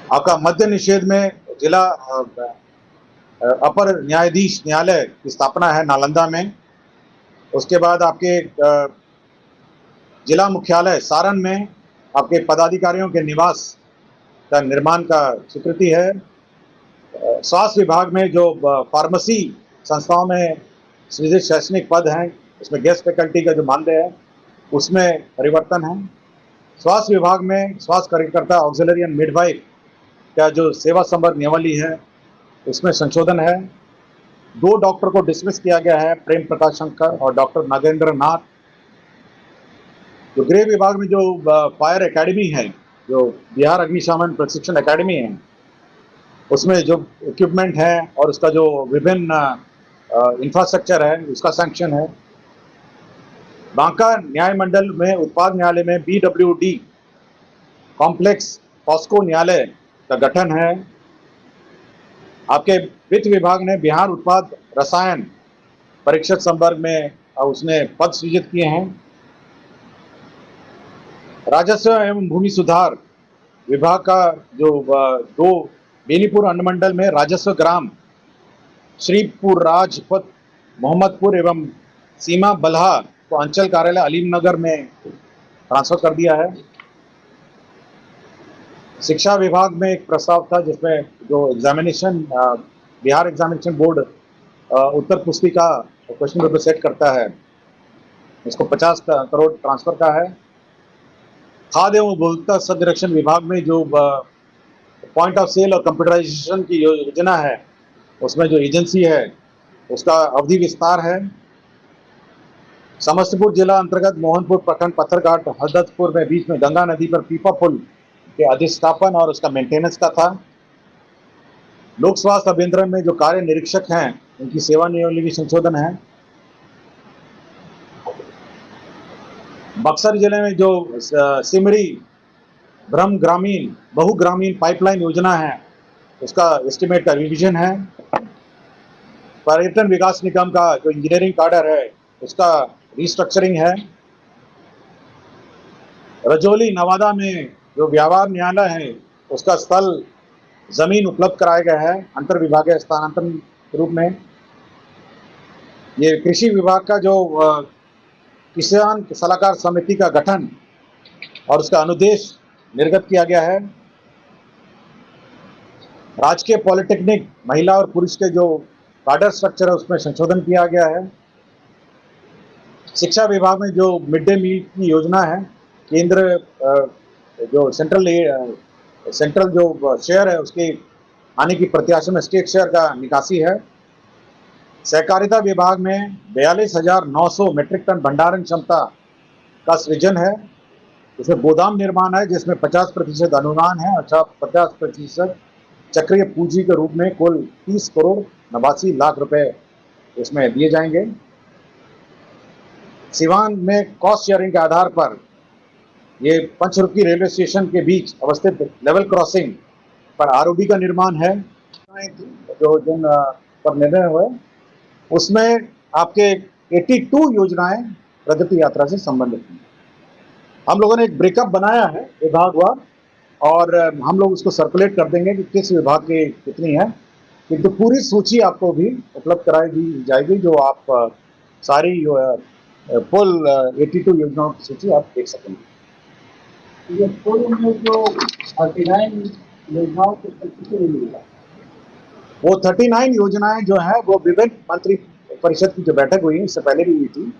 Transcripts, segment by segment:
आपका मद्य निषेध में जिला अपर न्यायाधीश न्यायालय की स्थापना है नालंदा में। उसके बाद आपके जिला मुख्यालय सारण में आपके पदाधिकारियों के निवास का निर्माण का स्वीकृति है। स्वास्थ्य विभाग में जो फार्मेसी संस्थाओं में सृजित शैक्षणिक पद हैं, उसमें गेस्ट फैकल्टी का जो मानदेय है उसमें परिवर्तन है। स्वास्थ्य विभाग में स्वास्थ्य कार्यकर्ता ऑक्सिलरी एंड मिडवाइफ का जो सेवा संवर्ग नियमावली है उसमें संशोधन है। 2 डॉक्टर को डिसमिस किया गया है, प्रेम प्रकाश शंकर और डॉक्टर नागेंद्र नाथ। जो गृह विभाग में जो फायर एकेडमी है, जो बिहार अग्निशमन प्रशिक्षण एकेडमी है, उसमें जो इक्विपमेंट है और उसका जो विभिन्न इंफ्रास्ट्रक्चर है उसका सैंक्शन है। बांका न्याय मंडल में उत्पाद न्यायालय में BWD कॉम्प्लेक्स पॉस्को न्यायालय का गठन है। आपके वित्त विभाग ने बिहार उत्पाद रसायन परीक्षक संवर्ग में उसने पद सृजित किए हैं। राजस्व एवं भूमि सुधार विभाग का जो 2 बेनीपुर अनुमंडल में राजस्व ग्राम श्रीपुर राजपथ मोहम्मदपुर एवं सीमा बल्हा को अंचल कार्यालय अलीमनगर में ट्रांसफर कर दिया है। शिक्षा विभाग में एक प्रस्ताव था जिसमें जो एग्जामिनेशन बिहार एग्जामिनेशन बोर्ड उत्तर पुस्तिका क्वेश्चन पेपर सेट करता है, इसको 50 करोड़ ट्रांसफर का है। खाद्य एवं उपभोक्ता संरक्षण विभाग में जो पॉइंट ऑफ सेल और कंप्यूटराइजेशन की योजना है उसमें जो एजेंसी है उसका अवधि विस्तार है। समस्तीपुर जिला अंतर्गत मोहनपुर प्रखंड पत्थरघाट हरदत्तपुर में बीच में गंगा नदी पर पीपा पुल के अधिष्ठापन और उसका मेंटेनेंस का था। लोक स्वास्थ्य अभियंत्रण में जो कार्य निरीक्षक हैं उनकी सेवा नियमावली में संशोधन है। बक्सर जिले में जो सिमरी ब्रह्म ग्रामीण बहुग्रामीण पाइपलाइन योजना है उसका एस्टिमेट का रिवीजन है। पर्यटन विकास निगम का जो इंजीनियरिंग कार्डर है उसका रिस्ट्रक्चरिंग है। रजौली नवादा में जो व्यापार न्यायालय है उसका स्थल जमीन उपलब्ध कराया गया है अंतर विभागीय स्थानांतरण के रूप में। ये कृषि विभाग का जो किसान सलाहकार समिति का गठन और उसका अनुदेश निर्गत किया गया है। राजकीय पॉलिटेक्निक महिला और पुरुष के जो कार्डर स्ट्रक्चर है उसमें संशोधन किया गया है। शिक्षा विभाग में जो मिड डे मील की योजना है, केंद्र जो सेंट्रल जो शेयर है उसके आने की प्रत्याशा में स्टेट शेयर का निकासी है। सहकारिता विभाग में 42,900 मेट्रिक टन भंडारण क्षमता का सृजन है। इसमें गोदाम निर्माण है जिसमें 50% अनुदान है और 50% चक्रीय पूंजी के रूप में कुल 30 करोड़ 89 लाख रुपए इसमें दिए जाएंगे। सिवान में कॉस्ट शेयरिंग के आधार पर ये पंचरुखी रेलवे स्टेशन के बीच अवस्थित लेवल क्रॉसिंग पर आरओबी का निर्माण है। जो जिन पर निर्णय हुए उसमें आपके 82 योजनाएं प्रगति यात्रा से संबंधित हैं। हम लोगों ने एक ब्रेकअप बनाया है विभागवार और हम लोग उसको सर्कुलेट कर देंगे कि किस विभाग की कितनी है, किंतु पूरी सूची आपको भी उपलब्ध कराई दी जाएगी जो आप सारी फुल 82 योजनाओं की सूची आप देख सकेंगे। ये फुल में जो 39 योजनाओं की स्वीकृति मिलेगा, वो 39 योजनाएं जो है वो विभिन्न मंत्री परिषद की जो बैठक हुई इससे पहले भी हुई थी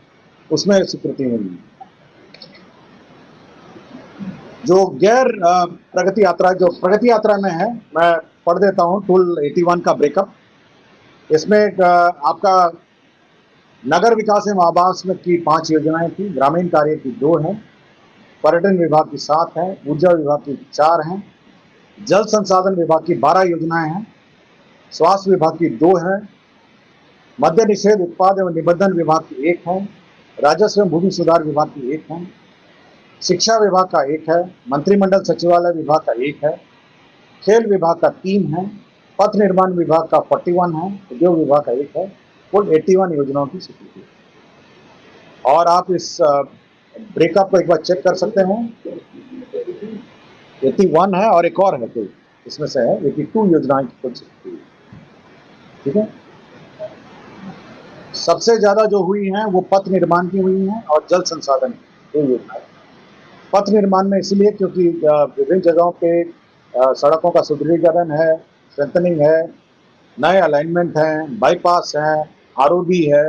उसमें स्वीकृति मिली। जो गैर प्रगति यात्रा जो प्रगति यात्रा में है मैं पढ़ देता हूँ टूल 81 का ब्रेकअप। इसमें आपका नगर विकास एवं आवास में की 5 योजनाएं थी, ग्रामीण कार्य की 2 हैं, पर्यटन विभाग की 7 है, ऊर्जा विभाग की 4 हैं, जल संसाधन विभाग की 12 योजनाएं हैं, स्वास्थ्य विभाग की 2 है, मद्य निषेध उत्पाद एवं निबंधन विभाग की 1 है, राजस्व एवं भूमि सुधार विभाग की 1 है, शिक्षा विभाग का 1 है, मंत्रिमंडल सचिवालय विभाग का 1 है, खेल विभाग का 3 है, पथ निर्माण विभाग का 41 है, उद्योग विभाग का 1 है। कुल 81 योजनाओं की स्वीकृति है। और आप इस ब्रेकअप को एक बार चेक कर सकते हैं। 81 है और एक और है कोई इसमें से है, 82 योजनाएं की कुल स्वीकृति हुई। ठीक है, सबसे ज्यादा जो हुई हैं वो पथ निर्माण की हुई हैं और जल संसाधन की 2 योजनाएं। पथ निर्माण में इसलिए क्योंकि विभिन्न जगहों पे सड़कों का सुदृढ़ीकरण है, स्ट्रेंथनिंग है, नए अलाइनमेंट हैं, बाईपास हैं, आरओबी है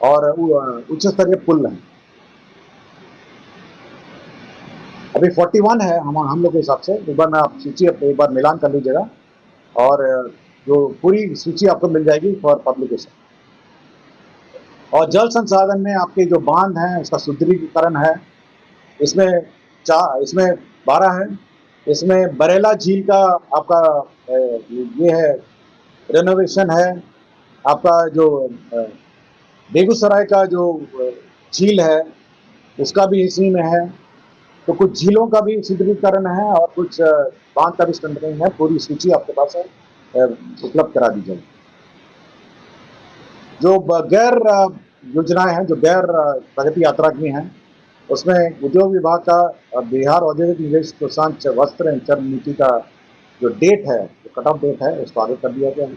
और उच्च स्तरीय पुल हैं। अभी 41 है हम लोग के हिसाब से। एक बार मैं आप सूची एक बार मिलान कर लीजिएगा और जो पूरी सूची आपको मिल जाएगी फॉर पब्लिकेशन। और जल संसाधन में आपके जो बांध हैं उसका सुदृढ़ीकरण है, इसमें 12 है। इसमें बरेला झील का आपका ये है रेनोवेशन है। आपका जो बेगूसराय का जो झील है उसका भी इसी में है। तो कुछ झीलों का भी सुदृढ़ीकरण है और कुछ बांध का भी स्ट्रेंथनिंग है। पूरी सूची आपके पास है, उपलब्ध करा दी जाएगी। जो गैर योजनाएं हैं, जो गैर प्रगति यात्रा की हैं, उसमें उद्योग विभाग का बिहार औद्योगिक निवेश प्रोत्साहन वस्त्र एवं चर्म नीति का जो डेट है, जो कट ऑफ डेट है, उसको आगे कर दिया गया है।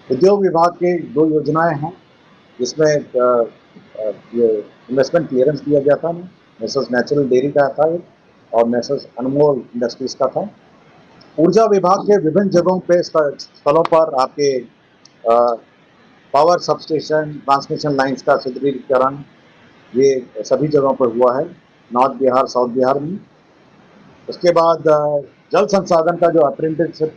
उद्योग विभाग के 2 योजनाएं हैं जिसमें ये इन्वेस्टमेंट क्लियरेंस दिया गया था, मैसर्स नेचुरल डेयरी का था और मैसर्स अनमोल इंडस्ट्रीज का था। ऊर्जा विभाग के विभिन्न जगहों पे स्थलों पर आपके पावर सबस्टेशन, ट्रांसमिशन लाइन्स का सुदृढ़ीकरण ये सभी जगहों पर हुआ है, नॉर्थ बिहार, साउथ बिहार में। उसके बाद जल संसाधन का जो अप्रेंटिसशिप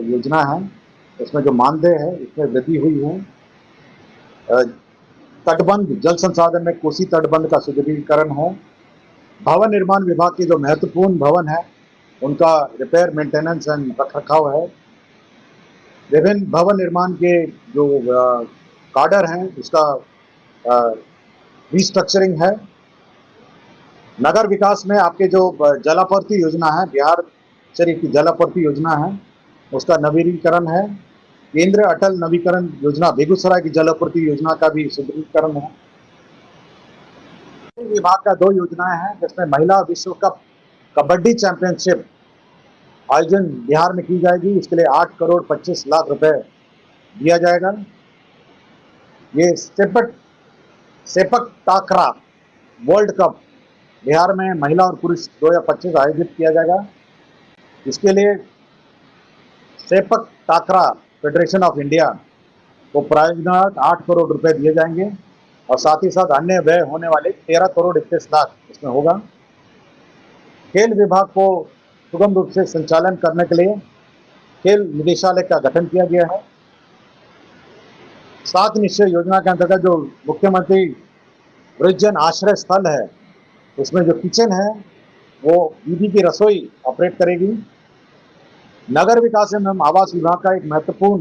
योजना है, उसमें जो मानदेय है इसमें वृद्धि हुई है। तटबंध जल संसाधन में कोसी तटबंध का सुदृढ़ीकरण है। भवन निर्माण विभाग के जो महत्वपूर्ण भवन है उनका रिपेयर, मेंटेनेंस एंड रखरखाव है। विभिन्न भवन निर्माण के जो काडर हैं उसका रिस्ट्रक्चरिंग है। नगर विकास में आपके जो जलापूर्ति योजना है, बिहार शरीफ की जलापूर्ति योजना है, उसका नवीनीकरण है। केंद्र अटल नवीकरण योजना बेगूसराय की जलापूर्ति योजना का भी सुदृढ़ीकरण है। विभाग का 2 योजनाएं हैं जिसमें महिला विश्व कप कबड्डी चैंपियनशिप आयोजन बिहार में की जाएगी। इसके लिए 8 करोड़ 25 लाख रुपए दिया जाएगा। ये सेपक टाकरा वर्ल्ड कप बिहार में महिला और पुरुष 2025 आयोजित किया जाएगा। इसके लिए सेपक टाकरा फेडरेशन ऑफ इंडिया को प्रायोजन 8 करोड़ रुपए दिए जाएंगे और साथ ही साथ अन्य व्यय होने वाले 13 करोड़ 21 लाख इसमें होगा। खेल विभाग को सुगम रूप से संचालन करने के लिए खेल निदेशालय का गठन किया गया है। 7 निश्चय योजना के अंतर्गत जो मुख्यमंत्री वृद्धजन आश्रय स्थल है उसमें जो किचन है वो दीदी की रसोई ऑपरेट करेगी। नगर विकास एवं आवास विभाग का एक महत्वपूर्ण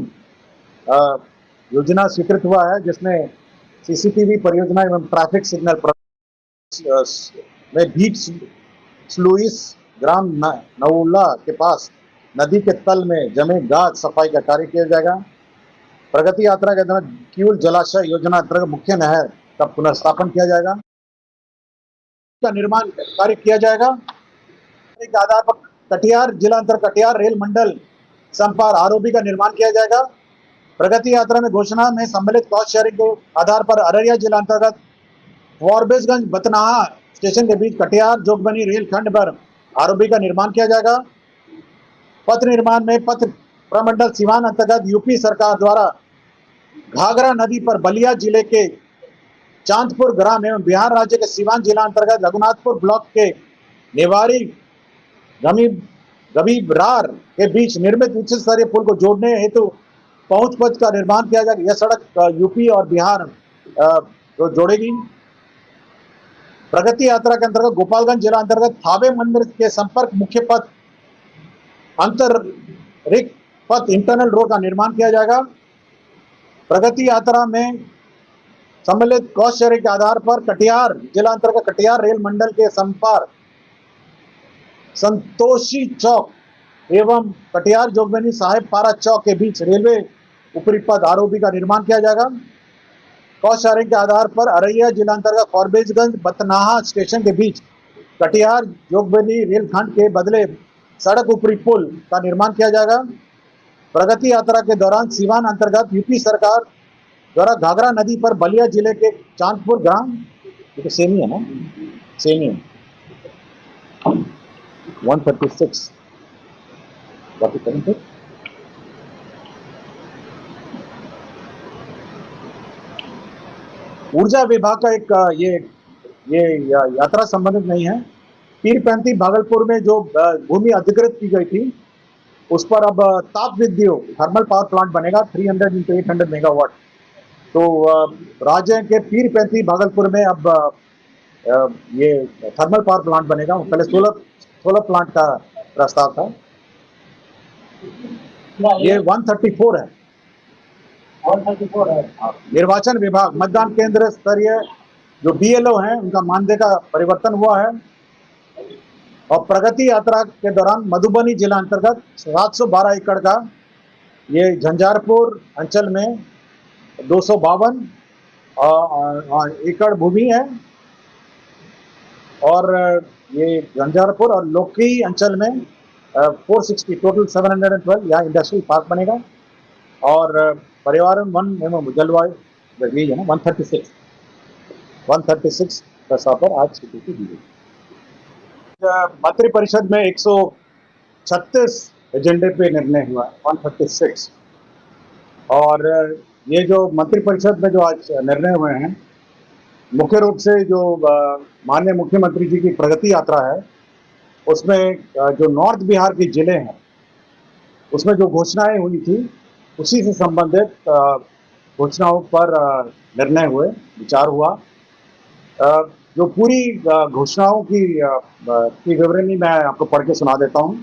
योजना स्वीकृत हुआ है जिसमें सीसीटीवी परियोजना एवं ट्रैफिक सिग्नल में बीच स्लुइस ग्राम नवुल्ला के पास नदी के तल में जमे गाद सफाई का कार्य किया जाएगा। प्रगति यात्रा के अंतर्गत किऊल जलाशय योजना अंतर्गत मुख्य नहर का पुनर्स्थापन किया जाएगा, का निर्माण कार्य किया जाएगा। एक आधार पर कटिहार जिला अंतर्गत कटिहार रेल मंडल संपार आरओबी का निर्माण किया जाएगा। प्रगति यात्रा में घोषणा में सम्मिलित कॉस्ट शेयरिंग के आधार पर अररिया जिला अंतर्गत फॉरबिसगंज बतनाहा स्टेशन के बीच कटिहार जोगबनी रेल खंड पर आरओबी का निर्माण किया जाएगा। पथ निर्माण में पथ प्रमंडल सीवान अंतर्गत यूपी सरकार द्वारा घाघरा नदी पर बलिया जिले के चांदपुर ग्राम एवं बिहार राज्य के सीवान जिला अंतर्गत रघुनाथपुर ब्लॉक के नेवारी गबीबरार के बीच निर्मित उच्च स्तरीय पुल को जोड़ने हेतु पहुंच पथ का निर्माण किया जाएगा। यह सड़क यूपी और बिहार को जोड़ेगी। प्रगति यात्रा के अंतर्गत गोपालगंज जिला अंतर्गत थावे मंदिर के संपर्क मुख्य पथ अंतरिक पथ इंटरनल रोड का निर्माण किया जाएगा। प्रगति यात्रा में सम्मिलित कॉस्ट शेयरिंग के आधार पर कटिहार जिला अंतर्गत कटिहार रेल मंडल के संपर्क संतोषी चौक एवं कटिहार जोगबनी साहेब पारा चौक के बीच रेलवे ऊपरी पथ आरओबी का निर्माण किया जाएगा। कॉस्ट शेयरिंग के आधार पर अररिया जिला अंतर्गत फॉरबिसगंज बतनाहा स्टेशन के बीच कटिहार जोगबनी रेलखंड के बदले सड़क ऊपरी पुल का निर्माण किया जाएगा। प्रगति यात्रा के दौरान सीवान अंतर्गत यूपी सरकार द्वारा घाघरा नदी पर बलिया जिले के चांदपुर ग्राम, ये तो सेम ही है ना, सेम ही है, 136 बाकी करेंगे। ऊर्जा विभाग का एक ये यात्रा संबंधित नहीं है। पीरपैंती भागलपुर में जो भूमि अधिकृत की गई थी उस पर अब ताप विद्युत थर्मल पावर प्लांट बनेगा 300 into 800 मेगावाट। तो राज्य के पीरपैंती भागलपुर में अब ये थर्मल पावर प्लांट बनेगा। पहले सोलर प्लांट का प्रस्ताव था। ये 134 है। 134 है। निर्वाचन विभाग मतदान केंद्र स्तरीय जो BLO हैं उनका मानदेय का परिवर्तन हुआ है। और प्रगति यात्रा के दौरान मधुबनी जिला अंतर्गत 712 एकड़ का ये झंझारपुर अंचल में 252 एकड़ भूमि है। और ये झंझारपुर और लोकी अंचल में 460 टोटल 712 यहाँ इंडस्ट्रियल पार्क बनेगा। और पर्यावरण वन एवं जलवायु यही है ना 136 प्रस्ताव पर आज स्वीकृति दी गई। मंत्रिपरिषद में 136 एजेंडे पे निर्णय हुआ 136। और ये जो मंत्रिपरिषद में जो आज निर्णय हुए हैं मुख्य रूप से जो माननीय मुख्यमंत्री जी की प्रगति यात्रा है उसमें जो नॉर्थ बिहार के जिले हैं उसमें जो घोषणाएं हुई थी उसी से संबंधित घोषणाओं पर निर्णय हुए, विचार हुआ। जो पूरी घोषणाओं की विवरणी मैं आपको पढ़ के सुना देता हूं।